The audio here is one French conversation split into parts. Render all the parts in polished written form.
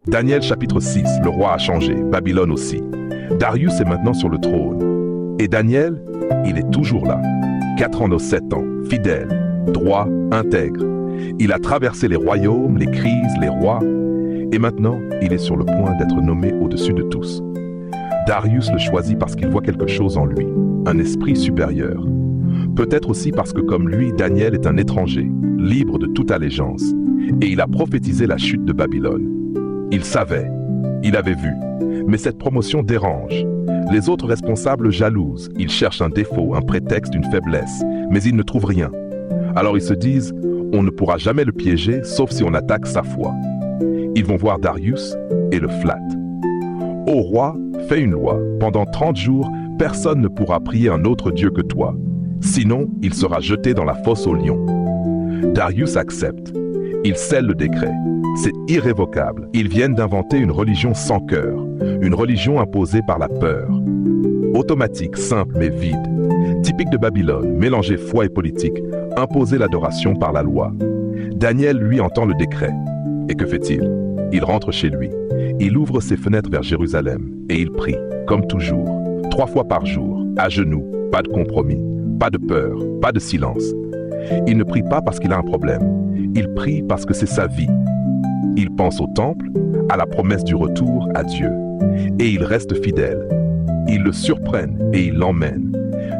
Daniel chapitre 6, le roi a changé, Babylone aussi. Darius est maintenant sur le trône. Et Daniel, il est toujours là. 4 ans de 7 ans, fidèle, droit, intègre. Il a traversé les royaumes, les crises, les rois. Et maintenant, il est sur le point d'être nommé au-dessus de tous. Darius le choisit parce qu'il voit quelque chose en lui, un esprit supérieur. Peut-être aussi parce que comme lui, Daniel est un étranger, libre de toute allégeance. Et il a prophétisé la chute de Babylone. Il savait, il avait vu. Mais cette promotion dérange. Les autres responsables jalousent. Ils cherchent un défaut, un prétexte, une faiblesse. Mais ils ne trouvent rien. Alors ils se disent, on ne pourra jamais le piéger sauf si on attaque sa foi. Ils vont voir Darius et le flattent. Ô roi, fais une loi. Pendant 30 jours, personne ne pourra prier un autre Dieu que toi. Sinon, il sera jeté dans la fosse aux lions. Darius accepte. Il scelle le décret. C'est irrévocable. Ils viennent d'inventer une religion sans cœur. Une religion imposée par la peur. Automatique, simple mais vide. Typique de Babylone, mélanger foi et politique. Imposer l'adoration par la loi. Daniel, lui, entend le décret. Et que fait-il? Il rentre chez lui. Il ouvre ses fenêtres vers Jérusalem. Et il prie, comme toujours. 3 fois par jour, à genoux, pas de compromis. Pas de peur, pas de silence. Il ne prie pas parce qu'il a un problème. Il prie parce que c'est sa vie. Il pense au temple, à la promesse du retour, à Dieu. Et il reste fidèle. Ils le surprennent et ils l'emmènent.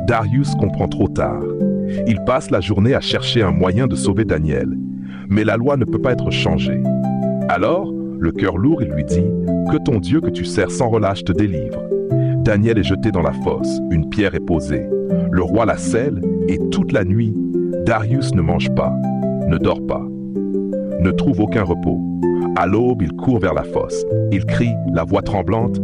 Darius comprend trop tard. Il passe la journée à chercher un moyen de sauver Daniel. Mais la loi ne peut pas être changée. Alors, le cœur lourd, il lui dit « Que ton Dieu que tu sers sans relâche te délivre. » Daniel est jeté dans la fosse, une pierre est posée. Le roi la scelle et toute la nuit, Darius ne mange pas, ne dort pas, ne trouve aucun repos. À l'aube, il court vers la fosse. Il crie, la voix tremblante.